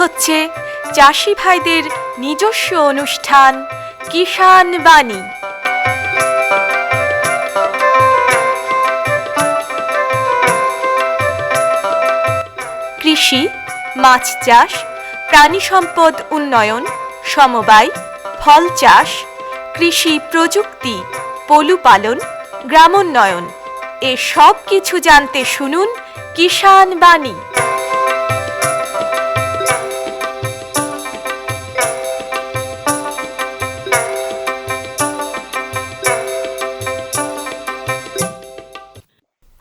হচ্ছে চাষি ভাইদের নিজস্ব অনুষ্ঠান কিষাণ বাণী। কৃষি, মাছ চাষ, প্রাণী সম্পদ উন্নয়ন, সমবায়, ফল চাষ, কৃষি প্রযুক্তি, পশুপালন, গ্রামোন্নয়ন এ সব কিছু জানতে শুনুন কিষাণ বাণী।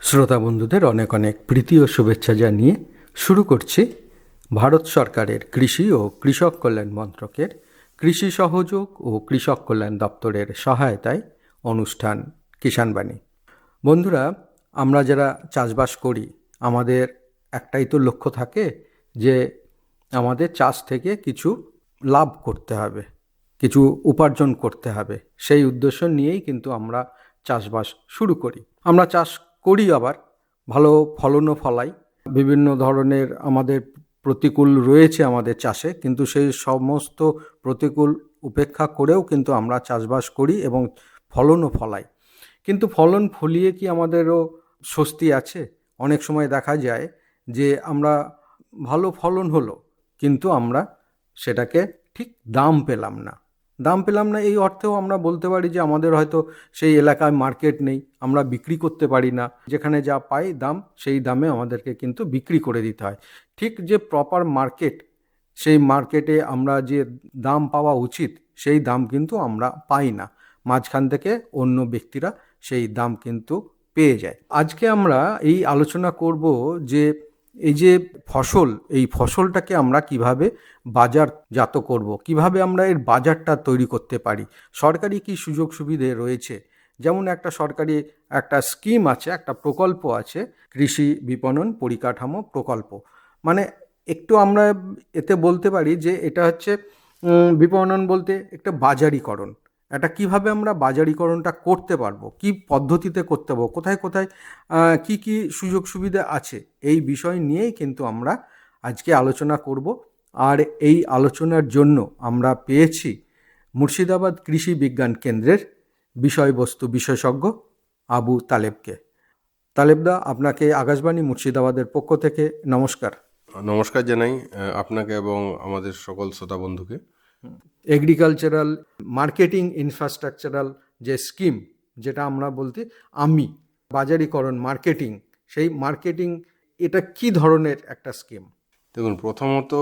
শ্রোতা বন্ধুদের অনেক অনেক প্রীতি ও শুভেচ্ছা জানিয়ে শুরু করছি ভারত সরকারের কৃষি ও কৃষক কল্যাণ মন্ত্রকের কৃষি সহযোগ ও কৃষক কল্যাণ দপ্তরের সহায়তায় অনুষ্ঠান কিষাণ বাণী। বন্ধুরা, আমরা যারা চাষবাস করি আমাদের একটাই তো লক্ষ্য থাকে যে আমাদের চাষ থেকে কিছু লাভ করতে হবে, কিছু উপার্জন করতে হবে। সেই উদ্দেশ্য নিয়েই কিন্তু আমরা চাষবাস শুরু করি। আমরা চাষ করি, আবার ভালো ফলনও ফলাই। বিভিন্ন ধরনের আমাদের প্রতিকূল রয়েছে আমাদের চাষে, কিন্তু সেই সমস্ত প্রতিকূল উপেক্ষা করেও কিন্তু আমরা চাষবাস করি এবং ফলনও ফলাই। কিন্তু ফলন ফলিয়ে কি আমাদেরও স্বস্তি আছে? অনেক সময় দেখা যায় যে আমরা ভালো ফলন হলো, কিন্তু আমরা সেটাকে ঠিক দাম পেলাম না। এই অর্থেও আমরা বলতে পারি যে আমাদের হয়তো সেই এলাকায় মার্কেট নেই, আমরা বিক্রি করতে পারি না। যেখানে যা পাই দাম, সেই দামে আমাদেরকে কিন্তু বিক্রি করে দিতে হয়। ঠিক যে প্রপার মার্কেট, সেই মার্কেটে আমরা যে দাম পাওয়া উচিত সেই দাম কিন্তু আমরা পাই না। মাঝখান থেকে অন্য ব্যক্তিরা সেই দাম কিন্তু পেয়ে যায়। আজকে আমরা এই আলোচনা করব যে এই যে ফসল, এই ফসলটাকে আমরা কিভাবে বাজারজাত করব, কিভাবে আমরা এর বাজারটা তৈরি করতে পারি। সরকারি কি সুযোগ সুবিধে রয়েছে? যেমন একটা সরকারি একটা স্কিম আছে, একটা প্রকল্প আছে, কৃষি বিপণন পরিকাঠামো প্রকল্প। মানে একটু আমরা এতে বলতে পারি যে এটা হচ্ছে বিপণন বলতে একটা বাজারিকরণ। এটা কিভাবে আমরা বাজারিকরণটা করতে পারবো, কি পদ্ধতিতে করতে পারবো, কোথায় কোথায় কি কি সুযোগ সুবিধা আছে, এই বিষয় নিয়েই কিন্তু আমরা আজকে আলোচনা করব। আর এই আলোচনার জন্য আমরা পেয়েছি মুর্শিদাবাদ কৃষি বিজ্ঞান কেন্দ্রের বিষয়বস্তু বিশেষজ্ঞ আবু তালেবকে। তালেবদা, আপনাকে আকাশবাণী মুর্শিদাবাদের পক্ষ থেকে নমস্কার। নমস্কার জানাই আপনাকে এবং আমাদের সকল শ্রোতা বন্ধুকে। এগ্রিকালচারাল মার্কেটিং ইনফ্রাস্ট্রাকচারাল যে স্কিম, যেটা আমরা বলতে আমি বাজারিকরণ মার্কেটিং, সেই মার্কেটিং এটা কি ধরনের একটা স্কিম? দেখুন, প্রথমত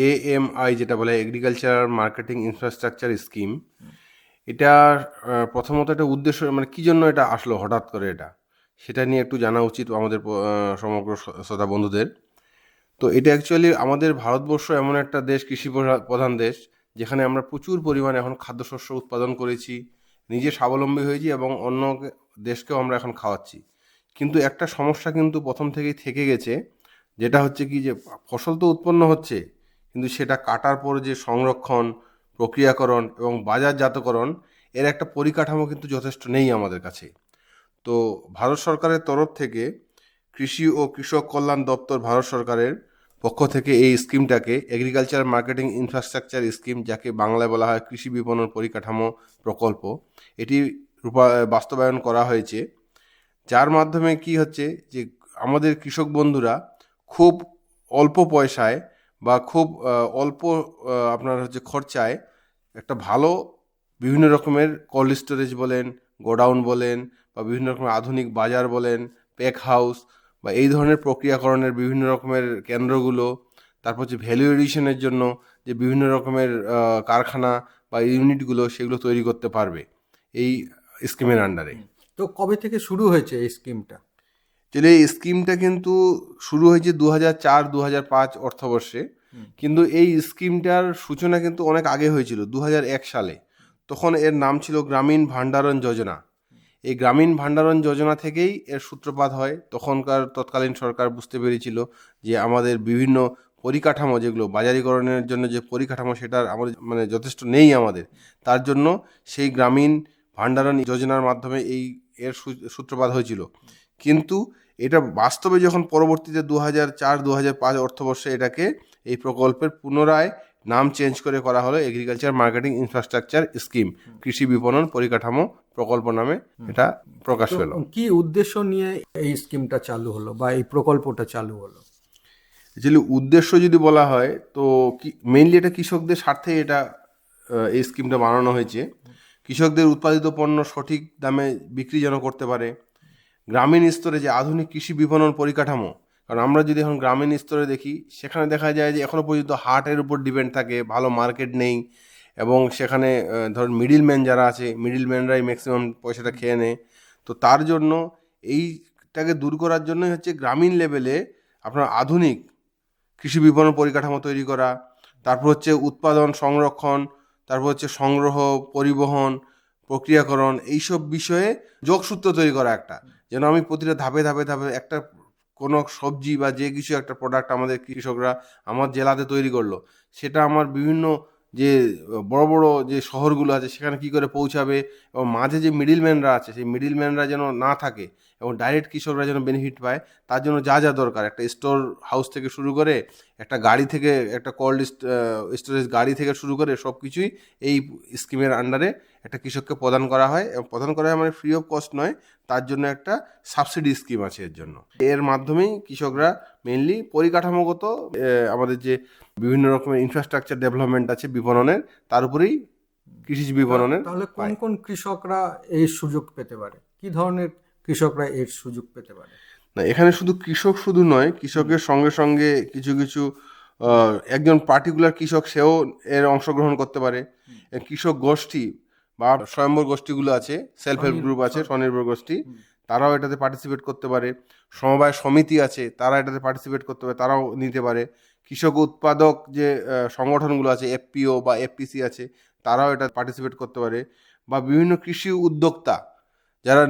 AMI যেটা বলে এগ্রিকালচার মার্কেটিং ইনফ্রাস্ট্রাকচার স্কিম, এটা প্রথমত একটা উদ্দেশ্য, মানে কী জন্য এটা আসলো হঠাৎ করে, সেটা নিয়ে একটু জানা উচিত আমাদের সমগ্র শ্রোতা বন্ধুদের। তো এটা অ্যাকচুয়ালি আমাদের ভারতবর্ষ এমন একটা দেশ, কৃষি প্রধান দেশ, যেখানে আমরা প্রচুর পরিমাণে এখন খাদ্যশস্য উৎপাদন করেছি, নিজে স্বাবলম্বী হয়েছি এবং অন্য দেশকেও আমরা এখন খাওয়াচ্ছি। কিন্তু একটা সমস্যা কিন্তু প্রথম থেকেই থেকে গেছে, যেটা হচ্ছে কি, যে ফসল তো উৎপন্ন হচ্ছে, কিন্তু সেটা কাটার পর যে সংরক্ষণ, প্রক্রিয়াকরণ এবং বাজারজাতকরণ, এর একটা পরিকাঠামো কিন্তু যথেষ্ট নেই আমাদের কাছে। তো ভারত সরকারের তরফ থেকে কৃষি ও কৃষক কল্যাণ দপ্তর ভারত সরকারের পক্ষ থেকে এই স্কিমটাকে এগ্রিকালচার মার্কেটিং ইনফ্রাস্ট্রাকচার স্কিম, যাকে বাংলায় বলা হয় কৃষি বিপণন পরিকাঠামো প্রকল্প, এটি বাস্তবায়ন করা হয়েছে। যার মাধ্যমে কি হচ্ছে, যে আমাদের কৃষক বন্ধুরা খুব অল্প পয়সায় বা খুব অল্প আপনার হচ্ছে খরচায় একটা ভালো বিভিন্ন রকমের কোল্ড স্টোরেজ বলেন, গোডাউন বলেন, বা বিভিন্ন রকমের আধুনিক বাজার বলেন, প্যাক হাউস, বা এই ধরনের প্রক্রিয়াকরণের বিভিন্ন রকমের কেন্দ্রগুলো, তারপর হচ্ছে ভ্যালু এডিশনের জন্য যে বিভিন্ন রকমের কারখানা বা ইউনিটগুলো, সেগুলো তৈরি করতে পারবে এই স্কিমের আন্ডারে। তো কবে থেকে শুরু হয়েছে এই স্কিমটা? তাহলে এই স্কিমটা কিন্তু শুরু হয়েছে 2004-2005 অর্থবর্ষে, কিন্তু এই স্কিমটার সূচনা কিন্তু অনেক আগে হয়েছিল, 2001 সালে। তখন এর নাম ছিল গ্রামীণ ভাণ্ডারণ যোজনা। এই গ্রামীণ ভাণ্ডারণ যোজনা থেকেই এর সূত্রপাত হয়। তখনকার তৎকালীন সরকার বুঝতে পেরেছিল যে আমাদের বিভিন্ন পরিকাঠামো, যেগুলো বাজারিকরণের জন্য যে পরিকাঠামো, সেটার আমাদের মানে যথেষ্ট নেই আমাদের। তার জন্য সেই গ্রামীণ ভাণ্ডারণ যোজনার মাধ্যমে এর সূত্রপাত হয়েছিল। কিন্তু এটা বাস্তবে যখন পরবর্তীতে 2004-2005 অর্থবর্ষে এটাকে এই প্রকল্পের পুনরায় নাম চেঞ্জ করে করা হলো এগ্রিকালচার মার্কেটিং ইনফ্রাস্ট্রাকচার স্কিম, কৃষি বিপণন পরিকাঠামো প্রকল্প নামে এটা প্রকাশ তো পেল। কি উদ্দেশ্য নিয়ে এই স্কিমটা চালু হলো বা এই প্রকল্পটা চালু হলো? অ্যাকচুয়ালি উদ্দেশ্য যদি বলা হয় তো মেইনলি এটা কৃষকদের স্বার্থে এটা এই স্কিমটা বানানো হয়েছে। কৃষকদের উৎপাদিত পণ্য সঠিক দামে বিক্রি যেন করতে পারে, গ্রামীণ স্তরে যে আধুনিক কৃষি বিপণন পরিকাঠামো, কারণ আমরা যদি এখন গ্রামীণ স্তরে দেখি সেখানে দেখা যায় যে এখনও পর্যন্ত হাটের উপর ডিপেন্ড থাকে, ভালো মার্কেট নেই, এবং সেখানে ধরুন মিডিলম্যান যারা আছে, মিডিলম্যানরাই ম্যাক্সিমাম পয়সাটা খেয়ে নেয়। তো তার জন্য এইটাকে দূর করার জন্যই হচ্ছে গ্রামীণ লেভেলে আপনার আধুনিক কৃষি বিপণন পরিকাঠামো তৈরি করা, তারপর হচ্ছে উৎপাদন সংরক্ষণ, তারপর হচ্ছে সংগ্রহ, পরিবহন, প্রক্রিয়াকরণ, এইসব বিষয়ে যোগসূত্র তৈরি করা একটা, যেন আমি প্রতিটা ধাপে ধাপে ধাপে একটা কোনো সবজি বা যে কিছু একটা প্রোডাক্ট আমাদের কৃষকরা আমার জেলাতে তৈরি করলো, সেটা আমার বিভিন্ন যে বড় বড় যে শহরগুলো আছে সেখানে কি করে পৌঁছাবে, এবং মাঝে যে মিডিলম্যানরা আছে সেই মিডিলম্যানরা যেন না থাকে এবং ডাইরেক্ট কৃষকরা যেন বেনিফিট পায়, তার জন্য যা যা দরকার একটা স্টোর হাউস থেকে শুরু করে একটা গাড়ি থেকে, একটা কোল্ড স্টোরেজ গাড়ি থেকে শুরু করে সব কিছুই এই স্কিমের আন্ডারে একটা কৃষককে প্রদান করা হয়, এবং প্রদান করা হয় মানে ফ্রি অফ কস্ট নয়, তার জন্য একটা সাবসিডি স্কিম আছে এর জন্য। এর মাধ্যমেই কৃষকরা মেইনলি পরিকাঠামোগত আমাদের যে বিভিন্ন রকমের ইনফ্রাস্ট্রাকচার ডেভেলপমেন্ট আছে বিপণনের, তার উপরেই কৃষি বিপণনের। তাহলে কোন কোন কৃষকরা এই সুযোগ পেতে পারে? কি ধরনের কৃষকরা এর সুযোগ পেতে পারে? না, এখানে শুধু কৃষক শুধু নয়, কৃষকের সঙ্গে সঙ্গে কিছু কিছু একজন পার্টিকুলার কৃষক সেও এর অংশগ্রহণ করতে পারে। কৃষক গোষ্ঠী বা স্বয়ম্বর গোষ্ঠীগুলো আছে, সেলফ হেল্প গ্রুপ আছে, স্বনির্ভর গোষ্ঠী, তারাও এটাতে পার্টিসিপেট করতে পারে। সমবায় সমিতি আছে, তারা এটাতে পার্টিসিপেট করতে পারে, তারাও নিতে পারে। কৃষক উৎপাদক যে সংগঠনগুলো আছে, এফপিও বা এফপিসি আছে, তারাও এটা পার্টিসিপেট করতে পারে। বা বিভিন্ন কৃষি উদ্যোক্তা যারা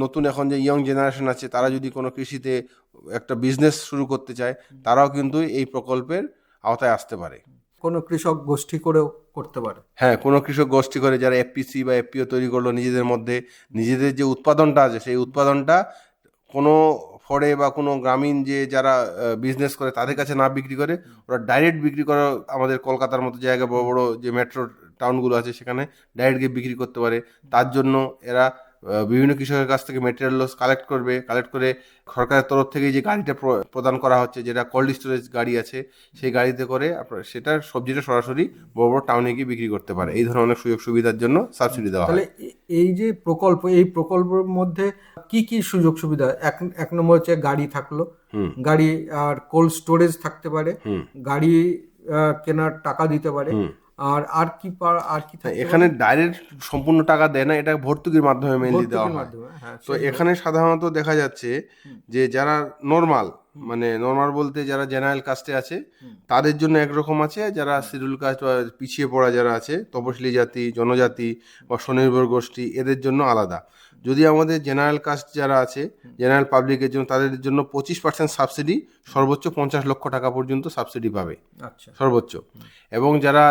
নতুন এখন যে ইয়ং জেনারেশন আছে, তারা যদি কোনো কৃষিতে একটা বিজনেস শুরু করতে চায়, তারাও কিন্তু এই প্রকল্পের আওতায় আসতে পারে। কোনো কৃষক গোষ্ঠী করেও করতে পারে? হ্যাঁ, কোনো কৃষক গোষ্ঠী করে যারা এফপিসি বা এফপিও তৈরি করলো, নিজেদের মধ্যে নিজেদের যে উৎপাদনটা আছে সেই উৎপাদনটা কোনো ফড়ে বা কোনো গ্রামীণ যে যারা বিজনেস করে তাদের কাছে না বিক্রি করে, ওরা ডাইরেক্ট বিক্রি করে আমাদের কলকাতার মতো জায়গায় বড় বড় যে মেট্রো টাউনগুলো আছে সেখানে ডাইরেক্ট গিয়ে বিক্রি করতে পারে। তার জন্য এরা বিভিন্ন কৃষকের কাছ থেকে মেটেরিয়াল লস কালেক্ট করে সরকারের তরফ থেকে যে গাড়িটা প্রদান করা হচ্ছে, যেটা কোল্ড স্টোরেজ গাড়ি আছে, সেই গাড়িতে করে আপনার সেটা সবজিটা সরাসরি বড় বড় টাউনে গিয়ে বিক্রি করতে পারে। এই ধরনের অনেক সুযোগ সুবিধার জন্য সাবসিডি দেওয়া হয়। তাহলে এই যে প্রকল্প, এই প্রকল্পের মধ্যে কি কি সুযোগ সুবিধা? এক নম্বর হচ্ছে গাড়ি থাকলো, গাড়ি আর কোল্ড স্টোরেজ থাকতে পারে, গাড়ি কেনার টাকা দিতে পারে, আর কি এখানে ডাইরেক্ট সম্পূর্ণ টাকা দেয় না, এটা ভর্তুকির মাধ্যমে মেইনলি দেওয়া হয়। তো এখানে সাধারণত দেখা যাচ্ছে যে যারা নর্মাল, মানে নর্মাল বলতে যারা জেনারেল কাস্টে আছে তাদের জন্য একরকম আছে, যারা শিডিউল কাস্ট বা পিছিয়ে পড়া যারা আছে, তপশিলি জাতি, জনজাতি বা স্বনির্ভর গোষ্ঠী, এদের জন্য আলাদা। যদি আমাদের জেনারেল কাস্ট যারা আছে, জেনারেল পাবলিকের জন্য, তাদের জন্য 25% সাবসিডি, সর্বোচ্চ 50 লক্ষ টাকা পর্যন্ত সাবসিডি পাবে সর্বোচ্চ। এবং যারা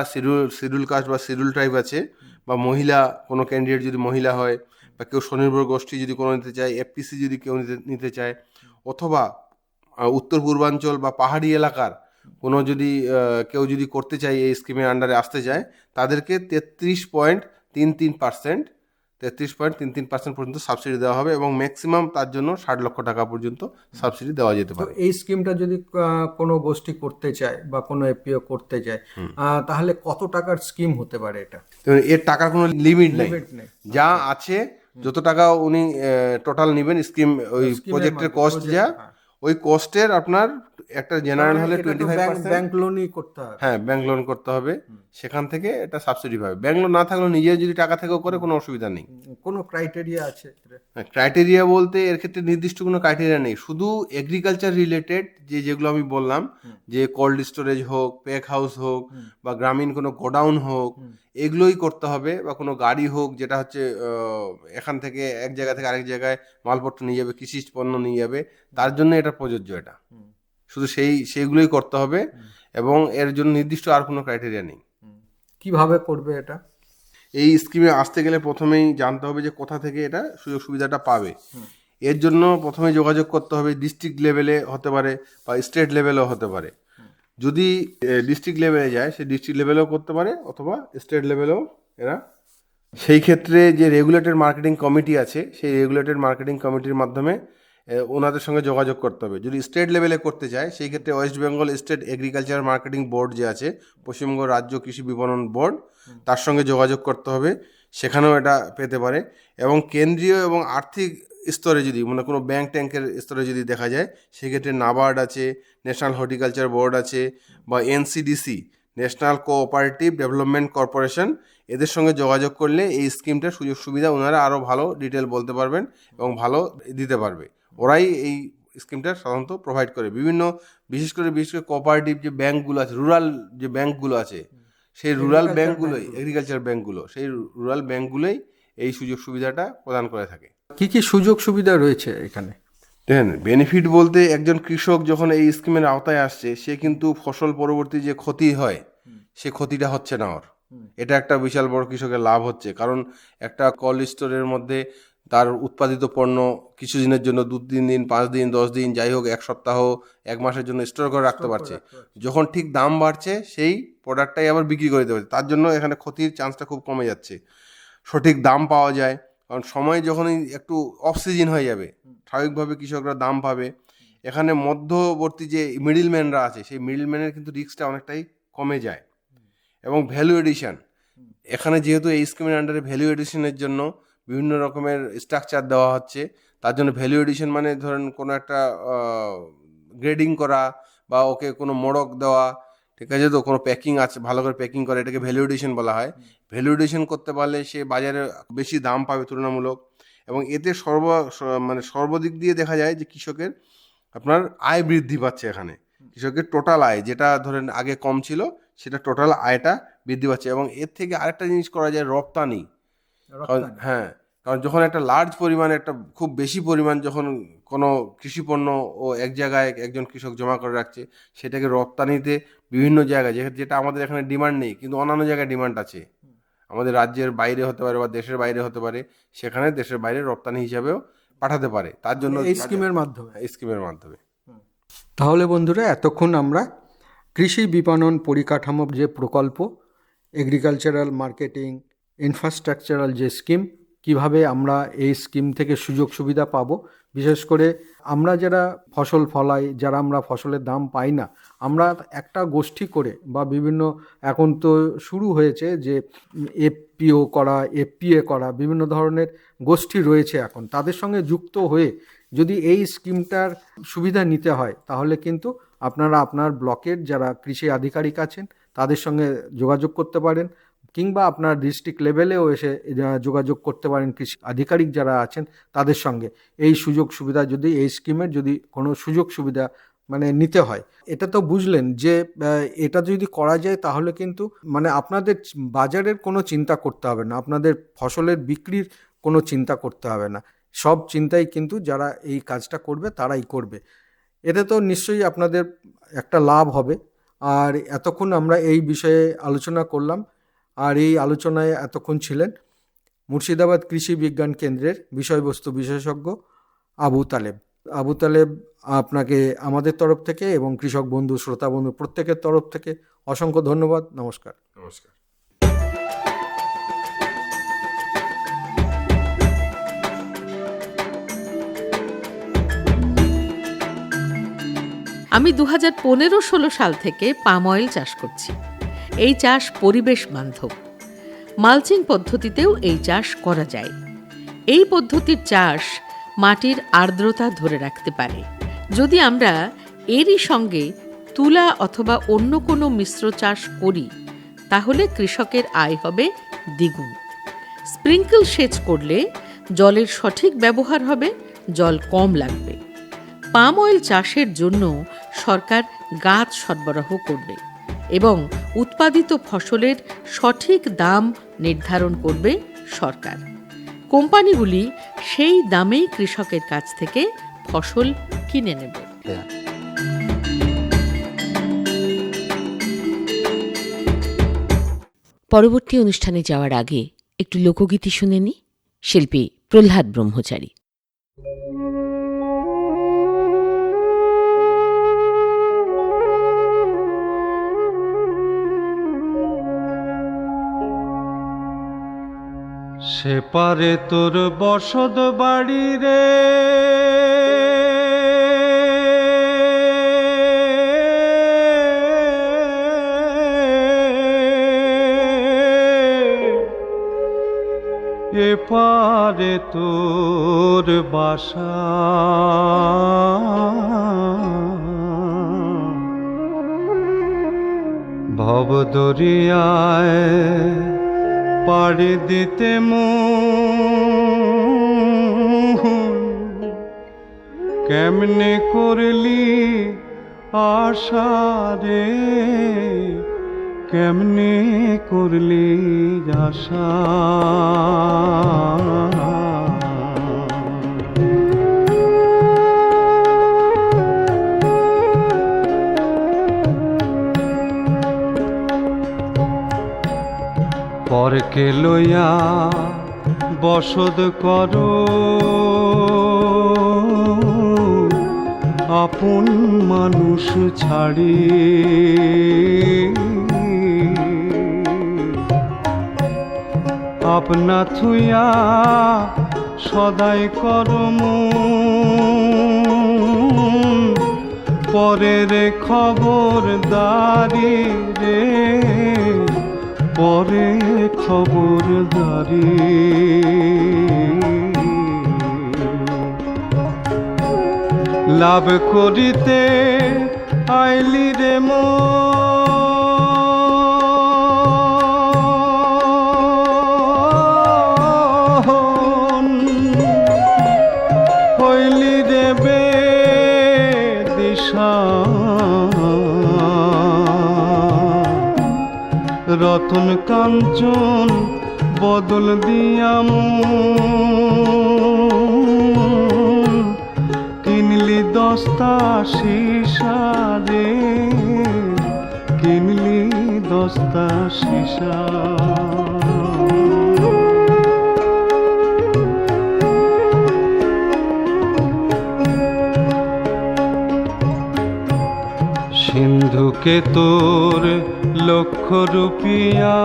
শিডিউল কাস্ট বা শিডিউল ট্রাইব আছে, বা মহিলা কোনো ক্যান্ডিডেট যদি মহিলা হয়, বা কেউ স্বনির্ভর গোষ্ঠী যদি কোনো নিতে চায়, এফপিসি যদি কেউ নিতে চায়, অথবা উত্তর পূর্বাঞ্চল বা পাহাড়ি এলাকার কোনো যদি কেউ যদি করতে চায়, এই স্কিমের আন্ডারে আসতে চায়, তাদেরকে 33.33% পর্যন্ত সাবসিডি দেওয়া হবে, এবং ম্যাক্সিমাম তার জন্য 60 লক্ষ টাকা পর্যন্ত সাবসিডি দেওয়া যেতে পারে। এই স্কিমটা যদি কোনো গোষ্ঠী করতে চায় বা কোনো এফপিও করতে চায়, তাহলে কত টাকার স্কিম হতে পারে এটা? এর টাকার কোনো লিমিট নেই, যা আছে যত টাকা উনি টোটাল নেবেন স্কিম, ওই প্রজেক্টের কস্ট যা, ওই কস্টের আপনার একটা জেনারেল হলে 25% ব্যাংক লোনই করতে হবে। হ্যাঁ, ব্যাংক লোন করতে হবে, সেখান থেকে এটা সাবসিডি পাবে। ব্যাংক লোন না থাকলেও নিজে যদি টাকা থেকেও করে কোনো অসুবিধা নেই। কোনো ক্রাইটেরিয়া আছে? ক্রাইটেরিয়া বলতে এর ক্ষেত্রে নির্দিষ্ট কোনো ক্রাইটেরিয়া নেই, শুধু এগ্রিকালচার রিলেটেড যেগুলো আমি বললাম, যে কোল্ড স্টোরেজ হোক, প্যাক হাউস হোক, বা গ্রামীণ কোনো গোডাউন হোক, এগুলোই করতে হবে। বা কোনো গাড়ি হোক যেটা হচ্ছে এখান থেকে এক জায়গা থেকে আরেক জায়গায় মালপত্র নিয়ে যাবে, কৃষি পণ্য নিয়ে যাবে, তার জন্য এটা প্রযোজ্য। এটা শুধু সেইগুলোই করতে হবে, এবং এর জন্য নির্দিষ্ট আর কোনো ক্রাইটেরিয়া নেই। কিভাবে করবে এটা? এই স্কিমে আসতে গেলে প্রথমেই জানতে হবে যে কোথা থেকে এটা সুযোগ সুবিধাটা পাবে। এর জন্য প্রথমে যোগাযোগ করতে হবে, ডিস্ট্রিক্ট লেভেলে হতে পারে বা স্টেট লেভেলেও হতে পারে। যদি ডিস্ট্রিক্ট লেভেলে যায়, সে ডিস্ট্রিক্ট লেভেলেও করতে পারে অথবা স্টেট লেভেলেও এরা। সেই ক্ষেত্রে যে রেগুলেটেড মার্কেটিং কমিটি আছে, সেই রেগুলেটেড মার্কেটিং কমিটির মাধ্যমে ওনাদের সঙ্গে যোগাযোগ করতে হবে। যদি স্টেট লেভেলে করতে চায়, সেই ক্ষেত্রে West Bengal state agriculture marketing board যে আছে, পশ্চিমবঙ্গ রাজ্য কৃষি বিপণন বোর্ড, তার সঙ্গে যোগাযোগ করতে হবে, সেখানেও এটা পেতে পারে। এবং কেন্দ্রীয় এবং আর্থিক স্তরে যদি মানে কোনো ব্যাংক ট্যাঙ্কের স্তরে যদি দেখা যায়, সেক্ষেত্রে নাবার্ড আছে, ন্যাশনাল হর্টিকালচার বোর্ড আছে, বা NCDC, national cooperative development corporation, এদের সঙ্গে যোগাযোগ করলে এই স্কিমটার সুযোগ সুবিধা ওনারা আরও ভালো ডিটেল বলতে পারবেন এবং ভালো দিতে পারবে। ওরাই এই স্কিমটা সাধারণত প্রোভাইড করে। বিশেষ করে কোঅপারেটিভ যে ব্যাঙ্কগুলো আছে, রুরাল যে ব্যাঙ্কগুলো আছে, সেই রুরাল ব্যাঙ্কগুলোই, এগ্রিকালচার ব্যাঙ্কগুলো, সেই রুরাল ব্যাঙ্কগুলোই এই সুযোগ সুবিধাটা প্রদান করে থাকে। কি কি সুযোগ সুবিধা রয়েছে এখানে? দেখেন, বেনিফিট বলতে একজন কৃষক যখন এই স্কিমের আওতায় আসছে, সে কিন্তু ফসল পরবর্তী যে ক্ষতি হয়, সে ক্ষতিটা হচ্ছে না ওর। এটা একটা বিশাল বড় কৃষকের লাভ হচ্ছে, কারণ একটা কোল্ড স্টোরের মধ্যে তার উৎপাদিত পণ্য কিছুদিনের জন্য 2-3 দিন, 5 দিন, 10 দিন, যাই হোক 1 সপ্তাহ, 1 মাসের জন্য স্টোর করে রাখতে পারছে। যখন ঠিক দাম বাড়ছে, সেই প্রোডাক্টটাই আবার বিক্রি করে দিতে পারছে। তার জন্য এখানে ক্ষতির চান্সটা খুব কমে যাচ্ছে। সঠিক দাম পাওয়া যায়, কারণ সময় যখনই একটু অফ সিজন হয়ে যাবে, স্বাভাবিকভাবে কৃষকরা দাম পাবে। এখানে মধ্যবর্তী যে মিডলম্যানরা আছে, সেই মিডলম্যানের কিন্তু রিস্কটা অনেকটাই কমে যায়। এবং ভ্যালু এডিশন, এখানে যেহেতু এই স্কিমের আন্ডারে ভ্যালু এডিশনের জন্য বিভিন্ন রকমের স্ট্রাকচার দেওয়া হচ্ছে, তার জন্য ভ্যালু এডিশন মানে ধরেন কোনো একটা গ্রেডিং করা বা ওকে কোনো মোড়ক দেওয়া, ঠিক আছে, তো কোনো প্যাকিং আছে, ভালো করে প্যাকিং করা, এটাকে ভ্যালু এডিশন বলা হয়। ভ্যালু এডিশন করতে পারলে সে বাজারে বেশি দাম পাবে তুলনামূলক, এবং এতে সর্বদিক দিয়ে দেখা যায় যে কৃষকের আপনার আয় বৃদ্ধি পাচ্ছে। এখানে কৃষকের টোটাল আয়, যেটা ধরেন আগে কম ছিল, সেটা টোটাল আয়টা বৃদ্ধি পাচ্ছে। এবং এর থেকে আরেকটা জিনিস করা যায়, রপ্তানি। হ্যাঁ, কারণ যখন একটা লার্জ পরিমাণ, একটা খুব বেশি পরিমাণ যখন কোনো কৃষিপণ্য ও এক জায়গায় একজন কৃষক জমা করে রাখছে, সেটাকে রপ্তানিতে বিভিন্ন জায়গায়, যেটা আমাদের এখানে ডিমান্ড নেই কিন্তু অন্যান্য জায়গায় ডিমান্ড আছে, আমাদের রাজ্যের বাইরে হতে পারে বা দেশের বাইরে হতে পারে, সেখানে দেশের বাইরে রপ্তানি হিসাবেও পাঠাতে পারে। তার জন্য এই স্কিমের মাধ্যমে। তাহলে বন্ধুরা, এতক্ষণ আমরা কৃষি বিপণন পরিকাঠামো যে প্রকল্প, এগ্রিকালচারাল মার্কেটিং ইনফ্রাস্ট্রাকচারাল যে স্কিম, কিভাবে আমরা এই স্কিম থেকে সুযোগ সুবিধা পাবো, বিশেষ করে আমরা যারা ফসল ফলাই, যারা আমরা ফসলের দাম পাই না, আমরা একটা গোষ্ঠী করে বা বিভিন্ন, এখন তো শুরু হয়েছে যে এফপিও করা, এফপিএ করা, বিভিন্ন ধরনের গোষ্ঠী রয়েছে এখন, তাদের সঙ্গে যুক্ত হয়ে যদি এই স্কিমটার সুবিধা নিতে হয়, তাহলে কিন্তু আপনারা আপনার ব্লকের যারা কৃষি আধিকারিক আছেন তাদের সঙ্গে যোগাযোগ করতে পারেন, কিংবা আপনার ডিস্ট্রিক্ট লেভেলেও এসে যোগাযোগ করতে পারেন কৃষি আধিকারিক যারা আছেন তাদের সঙ্গে। এই সুযোগ সুবিধা যদি, এই স্কিমের যদি কোনো সুযোগ সুবিধা নিতে হয়, এটা তো বুঝলেন যে এটা যদি করা যায় তাহলে কিন্তু আপনাদের বাজারের কোনো চিন্তা করতে হবে না, আপনাদের ফসলের বিক্রির কোনো চিন্তা করতে হবে না, সব চিন্তাই কিন্তু যারা এই কাজটা করবে তারাই করবে। এতে তো নিশ্চয়ই আপনাদের একটা লাভ হবে। আর এতক্ষণ আমরা এই বিষয়ে আলোচনা করলাম, আর এই আলোচনায় এতক্ষণ ছিলেন মুর্শিদাবাদ কৃষি বিজ্ঞান কেন্দ্রের বিষয়বস্তু বিশেষজ্ঞ আবু তালেব। আপনাকে আমাদের তরফ থেকে এবং কৃষক বন্ধু, শ্রোতা বন্ধু প্রত্যেকের তরফ থেকে অসংখ্য ধন্যবাদ। নমস্কার। আমি 2015-16 সাল থেকে পাম অয়েল চাষ করছি। এই চাষ পরিবেশ বান্ধব, মালচিং পদ্ধতিতেও এই চাষ করা যায়। এই পদ্ধতির চাষ মাটির আর্দ্রতা ধরে রাখতে পারে। যদি আমরা এরই সঙ্গে তুলা অথবা অন্য কোনো মিশ্র চাষ করি, তাহলে কৃষকের আয় হবে দ্বিগুণ। স্প্রিঙ্কল সেচ করলে জলের সঠিক ব্যবহার হবে, জল কম লাগবে। পাম অয়েল চাষের জন্য সরকার গাছ সরবরাহ করবে এবং উৎপাদিত ফসলের সঠিক দাম নির্ধারণ করবে সরকার। কোম্পানিগুলি সেই দামেই কৃষকের কাছ থেকে ফসল কিনে নেবে। পরবর্তী অনুষ্ঠানে যাওয়ার আগে একটু লোকগীতি শুনে নি, শিল্পী প্রহ্লাদ ব্রহ্মচারী। সে পারে তোর বসত বাড়ি রে, এ পারে তোর বাসা। ভব দরিয়ায় পাড়ি দিতে মন কেমনে করলি আশা রে, কেমনে করলি আশা। পরকে লইয়া বসত করো, আপন মানুষ ছাড়ি। আপনা থুইয়া সদাই করম, পরের খবরদারি রে, পরে খবরদারি। লাভ করিতে আইলি রে মন, হইলি রে বেদিশা। রতন কাঞ্চন বদল দিয়াম, কিনলি দস্তা সীসা রে, কিনলি দস্তা সীসা। সিন্ধুকে তোর লক্ষ রুপিয়া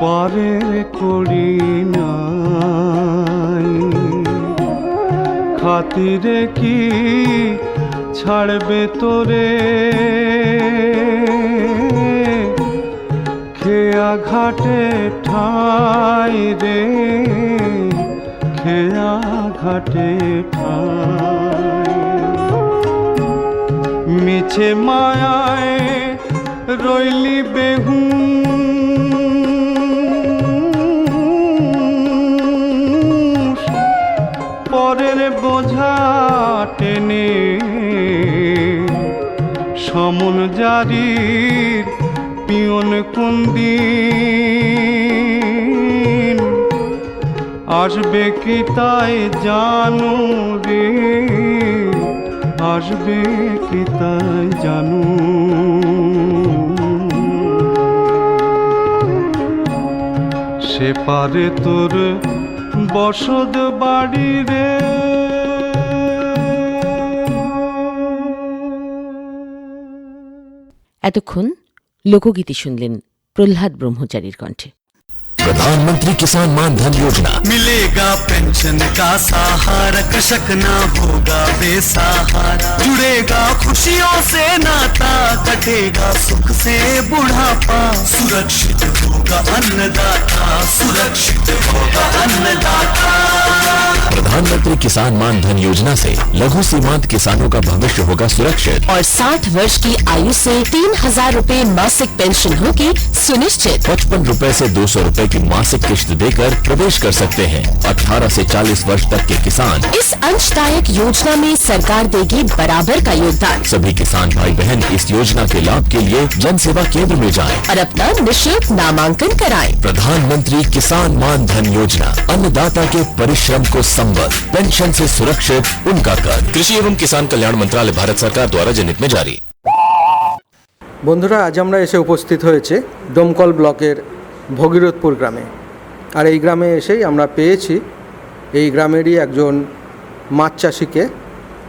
পারের করি নাই, খাতিরে কি ছাড়বে তোরে, খেয়া ঘাটে ঠাই রে, খেয়া ঘাটে ঠাই। মিছে মায়ায় রইলি বেহু, পরের বোঝা টেনে, সমন জারির পিয়ন কুন্দিন, আসবে কি তাই জানো রে, আসবে কি তাই জানো। সে পারে তোর বসত বাড়ি রে। এতক্ষণ লোকগীতি শুনলেন প্রহ্লাদ ব্রহ্মচারীর কণ্ঠে। प्रधानमंत्री किसान मान धन योजना, मिलेगा पेंशन का सहारा, कृषक ना होगा बेसहारा, जुड़ेगा खुशियों से नाता, कटेगा सुख से बुढ़ापा, सुरक्षित होगा अन्नदाता, सुरक्षित होगा अन्नदाता। प्रधानमंत्री किसान मान धन योजना से लघु सीमांत किसानों का भविष्य होगा सुरक्षित और 60 वर्ष की आयु से 3000 रूपए मासिक पेंशन होगी सुनिश्चित। 55 रुपए से 200 रुपए की मासिक किश्त देकर प्रवेश कर सकते हैं। 18 से 40 वर्ष तक के किसान इस अंशदायक योजना में सरकार देगी बराबर का योगदान। सभी किसान भाई बहन इस योजना के लाभ के लिए जन सेवा केंद्र में जाएं और अपना निःशुल्क नामांकन कराएं। प्रधानमंत्री किसान मान धन योजना, अन्नदाता के परिश्रम को संबल, पेंशन से सुरक्षित उनका कर। कृषि एवं किसान कल्याण मंत्रालय, भारत सरकार द्वारा जनहित में जारी। বন্ধুরা, আজ আমরা এসে উপস্থিত হয়েছে ডোমকল ব্লকের ভগীরথপুর গ্রামে। আর এই গ্রামে এসেই আমরা পেয়েছি এই গ্রামেরই একজন মাছ চাষিকে।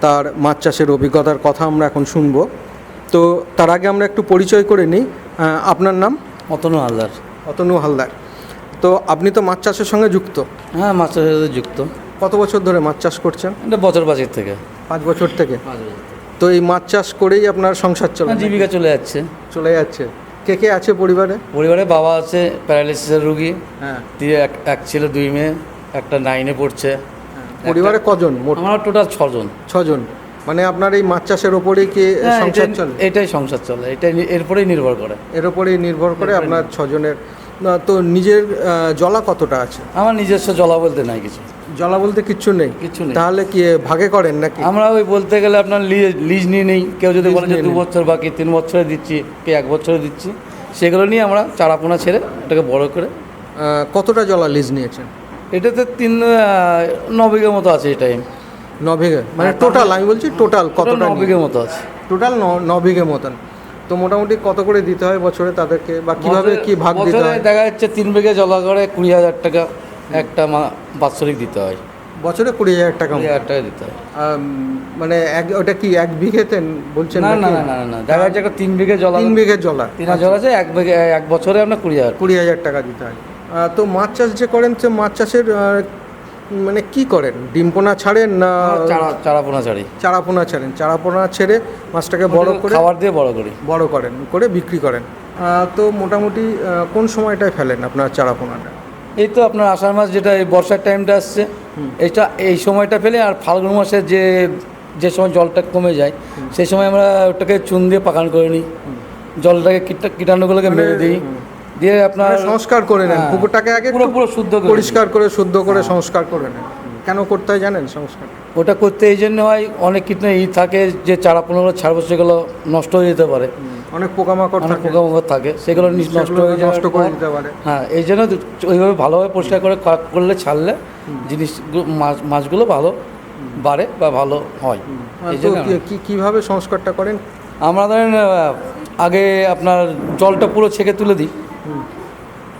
তার মাছ চাষের অভিজ্ঞতার কথা আমরা এখন শুনবো। তো তার আগে আমরা একটু পরিচয় করে নিই। আপনার নাম? অতনু হালদার। অতনু হালদার। তো আপনি তো মাছ চাষের সঙ্গে যুক্ত, হ্যাঁ মাছ চাষের সাথে যুক্ত। কত বছর ধরে মাছ চাষ করছেন? এটা বছর বাজের থেকে 5 বছর থেকে। তো এই মাছ চাষ করেই আপনার সংসার চলে? জীবিকা চলে যাচ্ছে। চলে যাচ্ছে। কে কে আছে পরিবারে? পরিবারে বাবা আছে প্যারালাইসিসের রুগী, হ্যাঁ। দিয়ে এক ছেলে 2 মেয়ে, একটা 9-এ পড়ছে। পরিবারে কজন মোট? আমরা টোটাল 6 জন। 6 জন। মানে আপনার এই মাছ চাষের ওপরেই কি সংসার চলে? এটাই সংসার চলে, এরপরেই নির্ভর করে। এর ওপরেই নির্ভর করে আপনার 6 জনের। তো নিজের জলা কতটা আছে? আমার নিজস্ব জলা বলতে নাই কিছু। জলা বলতে কিচ্ছু নেই? কিচ্ছু নেই। তাহলে কি ভাগে করেন নাকি? আমরা ওই বলতে গেলে আপনার লিজ নিয়ে নেই। কেউ যদি বলে যে 2 বছর বাকি, 3 বছরে দিচ্ছি, কে 1 বছরে দিচ্ছি, সেগুলো নিয়ে আমরা চারাপোনা ছেড়ে ওটাকে বড় করে। কতটা জলা লিজ নিয়েছেন? এটাতে 9 বিঘা মতো আছে এই টাইম। 9 বিঘা? মানে টোটাল আমি বলছি টোটাল কতটা? 9 বিঘা মতো আছে টোটাল 9 বিঘা মতন। তো মোটামুটি কত করে দিতে হয় বছরে তাদেরকে, বা কিভাবে কি ভাগ দিতে হয়? দেখা যাচ্ছে 3 বিঘা জলা করে 20,000 টাকা একটা বাৎসরিক দিতে হয়। বছরে 20,000 টাকা? 20,000 টাকা দিতে হয়। মানে ওটা কি 1 বিঘেতে বলছেন? না না না না, দেখা যাচ্ছে একটা 3 বিঘা জলা। 3 বিঘের জলা? 3 জলা আছে, 1 বছরে আপনার 20,000 টাকা দিতে হয়। তো মাছ চাষ যে করেন, তো মাছ চাষের মানে কি করেন? ডিম পোনা ছাড়েন না চারাপোনা ছাড়ি? চারাপোনা ছাড়েন। চারাপোনা ছেড়ে মাছটাকে বড় করে খাবার দিয়ে বড় করেন, করে বিক্রি করেন। তো মোটামুটি কোন সময়টায় ফেলেন আপনার চারাপোনাটা? এই তো আপনার আষাঢ় মাস, যেটা এই বর্ষার টাইমটা আসছে, এই সময়টা ফেলে। আর ফাল্গুন মাসে যে সময় জলটা কমে যায়, সেই সময় আমরা ওটাকে চুন দিয়ে পাকান করে নিই, জলটাকে কীটাণুগুলোকে মেরে দিই, দিয়ে আপনার সংস্কার করে নেন পুকুরটাকে আগে, পুরো শুদ্ধ পরিষ্কার করে শুদ্ধ করে সংস্কার করে নেন। কেন করতে হয় জানেন সংস্কার? ওটা করতে এই জন্য হয়, অনেক কীটনাশক থাকে যে চারাপোনাগুলো ছাড়বো, সেগুলো নষ্ট হয়ে যেতে পারে। অনেক পোকামাকড় থাকে, সেগুলো নষ্ট করে দিতে পারে। হ্যাঁ, এই জন্য ওইভাবে ভালোভাবে পরিষ্কার করে করলে, ছাড়লে মাছগুলো ভালো বাড়ে বা ভালো হয়। কীভাবে সংস্কারটা করেন? আমরা ধরেন আগে আপনার জলটা পুরো ছেঁকে তুলে দিই,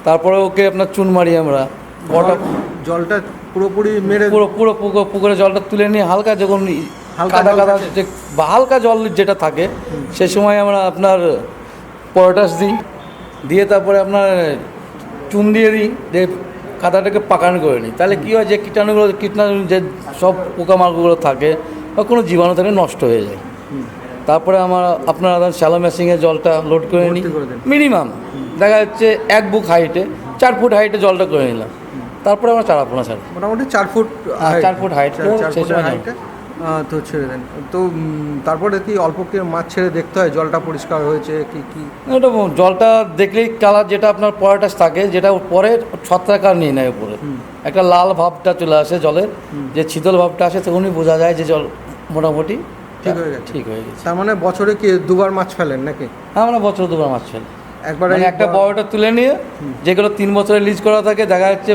তারপরে ওকে আপনার চুন মারি আমরা। জলটা পুরোপুরি মেরে পুরো পুকুরে জলটা তুলে নিয়ে হালকা, যখন কাদা বা হালকা জল যেটা থাকে, সে সময় আমরা আপনার পটাশ দিই, দিয়ে তারপরে আপনার চুন দিয়ে দিই, দিয়ে কাদাটাকে পাকানো করে নিই। তাহলে কী হয়, যে কীটাণু যে সব পোকামাকড়গুলো থাকে বা কোনো জীবাণু থাকে, নষ্ট হয়ে যায়। তারপরে আপনারা শ্যালো মেশিনে জলটা লোড করে নিই, মিনিমাম দেখা যাচ্ছে 1 বুক হাইটে, 4 ফুট হাইটে জলটা করে নিলাম। তারপরে আমরা চারাপোনা ছাড়ি, মোটামুটি 4 ফুট হাইট তো ছেড়ে দেন। তো তারপরে কি অল্প কি মাছ ছেড়ে দেখতে হয় জলটা পরিষ্কার হয়েছে কি? ওটা জলটা দেখলেই কালার, যেটা আপনার পরাটাস থাকে, যেটা পরে ছত্রাকার নিয়ে নেয় উপরে, একটা লাল ভাবটা চলে আসে জলের, যে শীতল ভাবটা আসে, তখনই বোঝা যায় যে জল মোটামুটি ঠিক হয়ে গেছে। তার মানে বছরে কি 2বার মাছ ফেলেন নাকি? হ্যাঁ, আমরা বছরে 2বার মাছ ফেলি। একবার একটা বড়টা তুলে নিয়ে, যেগুলো 3 বছরের লিজ করা থাকে, দেখা যাচ্ছে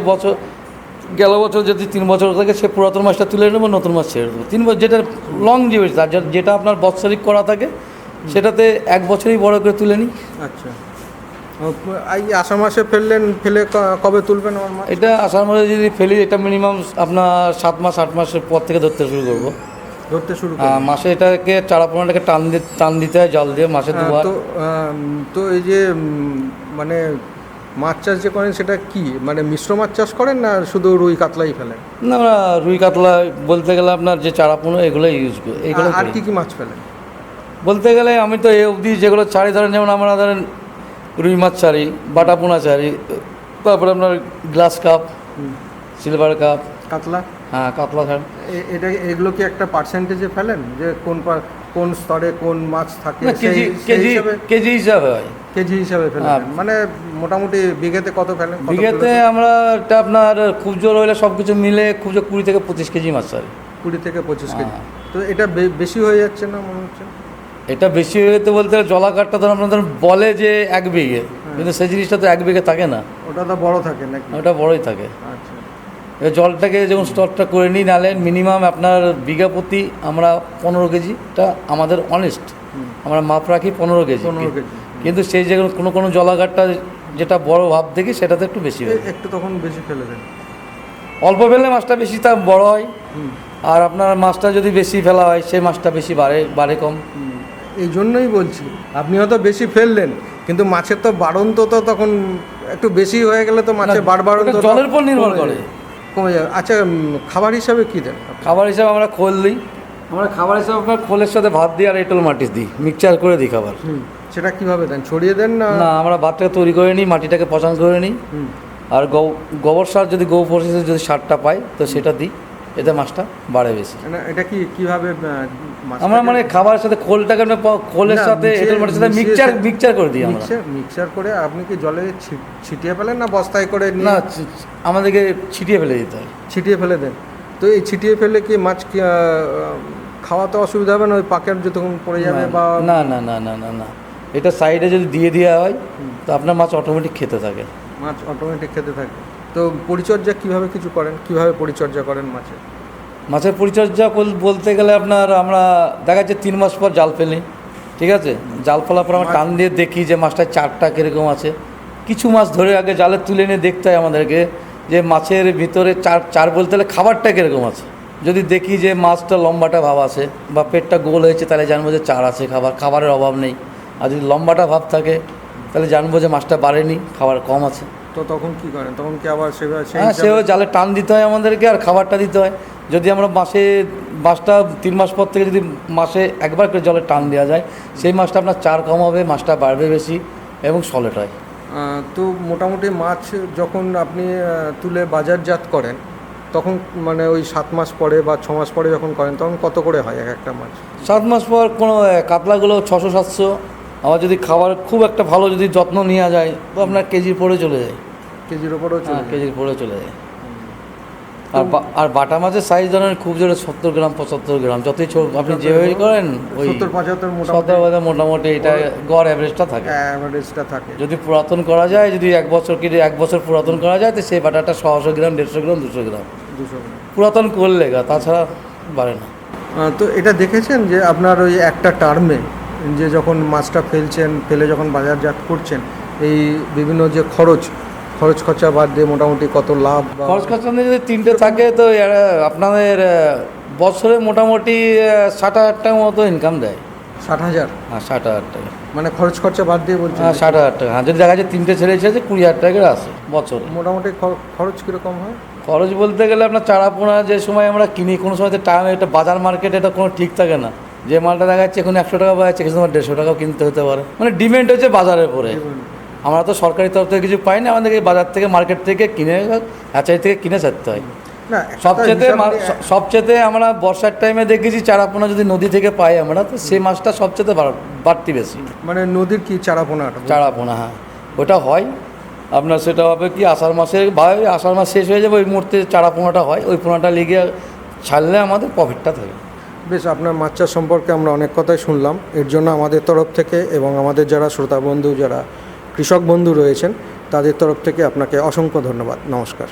গেল বছর যদি 3 বছর থাকে, সে পুরাতন মাছটা তুলে নেবো, নতুন মাছ ছেড়ে দেবো। 3 বছর যেটা লং জিভিটি, তার যেটা আপনার বৎসরিক করা থাকে, সেটাতে 1 বছরই বড় করে তুলে নিই। আচ্ছা, এই আষাঢ় মাসে ফেলে কবে তুলবেন আমার মাছ? এটা আষাঢ় মাসে যদি ফেলি, এটা মিনিমাম আপনার 7 মাস 8 মাসের পর থেকে ধরতে শুরু করবো। মাসে এটাকে চারাপোনাটাকে টান দিতে হয় জল দিয়ে, মাসে 2বার। তো এই যে মানে মাছ চাষ যে করেন, সেটা কি মানে মিশ্র মাছ চাষ করেন না শুধু রুই কাতলাই ফেলেন? না, আমরা রুই কাতলা বলতে গেলে আপনার যে চারাপোনা, এগুলো ইউজ করি। এগুলো আর কি মাছ ফেলেন বলতে গেলে, আমি তো এই অবধি যেগুলো ছাড়ি, ধরেন যেমন আমরা ধরেন রুই মাছ ছাড়ি, বাটা পোনা ছাড়ি, তারপরে আপনার গ্লাস কাপ, সিলভার কাপ, কাতলা। হ্যাঁ, কাতলা ছাড়। এগুলো কি একটা পার্সেন্টেজে ফেলেন, যে কোন স্তরে কোন মাছ থাকে? কেজি হিসাবে হয়। কেজি হিসাবে ফেলেন? মানে মোটামুটি বিঘেতে কত ফেলেন? বিঘেতে আমরা এটা আপনার খুব জোর হলে সব কিছু মিলে খুব জোর 20 থেকে 25 কেজি মাছ ছাড়ি। 20 থেকে 25 কেজি। তো এটা বেশি হয়ে যাচ্ছে না মনে হচ্ছে? এটা বেশি হয়ে যেতে বলতে জলাকারটা ধরুন আপনাদের বলে যে 1 বিঘে, কিন্তু সেই জিনিসটা তো 1 বিঘে থাকে না, ওটা তো বড় থাকে নাকি? ওটা বড়ই থাকে। আচ্ছা, জলটাকে যখন স্টকটা করে নিই, নালে মিনিমাম আপনার বিঘা প্রতি আমরা 15 কেজিটা আমাদের অনেস্ট আমরা মাপ রাখি 15 কেজি। কিন্তু সেই যে কোনো জলাঘাটটা যেটা বড় ভাব দেখি, সেটাতে একটু বেশি হয়, একটু তখন বেশি ফেলে দেন। অল্প ফেললে মাছটা বেশি তা বড় হয়, আর আপনার মাছটা যদি বেশি ফেলা হয়, সেই মাছটা বেশি বাড়ে কম। এই জন্যই বলছি, আপনি হয়তো বেশি ফেললেন, কিন্তু মাছের তো বাড়ন্ত তো তখন একটু বেশি হয়ে গেলে তো মাছের বারবার ওটা জলের উপর নির্ভর করে। কমে যাবে। আচ্ছা, খাবার হিসাবে কী দেন? খাবার হিসাবে আমরা খোল দিই, আমরা খাবার হিসাবে আপনার খোলের সাথে ভাত দিই আর এঁটেল মাটি দিই, মিক্সচার করে দিই খাবার। সেটা কিভাবে দেন? ছড়িয়ে দেন না? না, আমরা ভাতটাকে তৈরি করে নিই, মাটিটাকে পচান করে নিই, আর গোবর সার যদি গোবর যদি সারটা পাই তো সেটা দিই, এতে মাছটা বাড়ে বেশি। এটা কিভাবে আমরা মানে খাবারের সাথে খোলটাকে খোলের সাথে এঁটেল মাটির সাথে মিক্সচার করে দিই আমরা। মিক্সচার করে আপনি কি জলে ছিটিয়ে ফেলেন না বস্তায় করে? না, আমাদেরকে ছিটিয়ে ফেলে দিতে হয়। ছিটিয়ে ফেলে দেন। তো এই ছিটিয়ে ফেলে কি মাছ খাওয়াতে অসুবিধা হবে না? ওই পাকের যতক্ষণ পড়ে যাবে বা? না না না না না না, এটা সাইডে যদি দিয়ে দেওয়া হয় তো আপনার মাছ অটোমেটিক খেতে থাকে। মাছ অটোমেটিক খেতে থাকে। তো পরিচর্যা কিভাবে কিছু করেন? কিভাবে পরিচর্যা করেন মাছের পরিচর্যা বলতে গেলে আমরা দেখা যাচ্ছে 3 মাস পর জাল ফেলি, ঠিক আছে? জাল ফেলার পর আমরা টান দিয়ে দেখি যে মাছটার চারটা কীরকম আছে। কিছু মাছ ধরে আগে জালে তুলে নিয়ে দেখতে হয় আমাদেরকে যে মাছের ভিতরে চার বলতে গেলে খাবারটা কীরকম আছে। যদি দেখি যে মাছটা লম্বাটা ভাব আছে বা পেটটা গোল হয়েছে, তাহলে জানবো যে চার আছে, খাবারের অভাব নেই। আর যদি লম্বাটা ভাব থাকে তাহলে জানবো যে মাছটা বাড়েনি, খাবার কম আছে। তো তখন কি করেন? তখন কি আবার সেভাবে জালে টান দিতে হয় আমাদেরকে আর খাবারটা দিতে হয়। যদি আমরা মাছটা 3 মাস পর থেকে যদি মাসে একবার করে জলে টান দেওয়া যায়, সেই মাছটা আপনার চার কম হবে, মাছটা বাড়বে বেশি এবং সলিড হয়। তো মোটামুটি মাছ যখন আপনি তুলে বাজারজাত করেন তখন মানে ওই 7 মাস পরে বা 6 মাস পরে যখন করেন তখন কত করে হয় এক একটা মাছ? 7 মাস পর কোনো কাতলাগুলো 600-700, আবার যদি খাবার খুব একটা ভালো যদি যত্ন নেওয়া যায় তো আপনার কেজির পরে চলে যায়। কেজির ওপরেও কেজির পরে চলে যায়। আর বাটা মাছের সাইজ ধরেন খুব জোরে 70 গ্রাম 75 গ্রাম, যতই আপনি যেভাবে করেন ওই 70-75 মোটামুটি এটা গড় অ্যাভারেজটা থাকে। যদি পুরাতন করা যায়, যদি 1 বছর পুরাতন করা যায় তো সেই বাটাটা 100 গ্রাম 150 গ্রাম 200 গ্রাম পুরাতন করলে, তাছাড়া বাড়ে না। তো এটা দেখেছেন যে আপনার ওই একটা টার্মে যে যখন মাছটা ফেলে যখন বাজারজাত করছেন, এই বিভিন্ন যে খরচ খরচা বাদ দিয়ে মোটামুটি কত লাভ? খরচ খরচা যদি 3টে থাকে তো আপনাদের বছরে মোটামুটি 60,000 টাকার মতো ইনকাম দেয়। 60,000? হ্যাঁ, 60,000 টাকা মানে খরচা বাদ দিয়ে বলছেন? হ্যাঁ, 60,000 টাকা। হ্যাঁ, যদি দেখা যায় 3টে ছেলে এসেছে 20,000 টাকা আসে বছরে। মোটামুটি খরচ কীরকম হয়? খরচ বলতে গেলে আপনার চারা পোনা যে সময় আমরা কিনি, কোনো সময় তো টাইম এটা বাজার মার্কেট এটা কোনো ঠিক থাকে না। যে মালটা দেখা যাচ্ছে এখন 100 টাকা পাওয়া যাচ্ছে, কিছু সময় 150 টাকাও কিনতে হতে পারে। মানে ডিমান্ড হচ্ছে বাজারের পরে। আমরা তো সরকারি তরফ থেকে কিছু পাই না, আমাদেরকে বাজার থেকে মার্কেট থেকে কিনে আচারি থেকে কিনে ছাড়তে হয়। সবচেয়ে আমরা বর্ষার টাইমে দেখেছি চারাপোনা যদি নদী থেকে পাই আমরা, তো সেই মাছটা সবচেয়ে বাড়তি বেশি। মানে নদীর কি চারাপোনা? হ্যাঁ, ওটা হয় আপনার। সেটা হবে কি আষাঢ় মাসে আষাঢ় মাস শেষ হয়ে যাবে, ওই মুহূর্তে চারাপোনাটা হয়। ওই পোনাটা লেগে ছাড়লে আমাদের প্রফিটটা থাকে। বেশ, আপনার মাছ চাষ সম্পর্কে আমরা অনেক কথাই শুনলাম। এর জন্য আমাদের তরফ থেকে এবং আমাদের যারা শ্রোতা বন্ধু, যারা কৃষক বন্ধু রয়েছেন, তাদের তরফ থেকে আপনাকে অসংখ্য ধন্যবাদ। নমস্কার।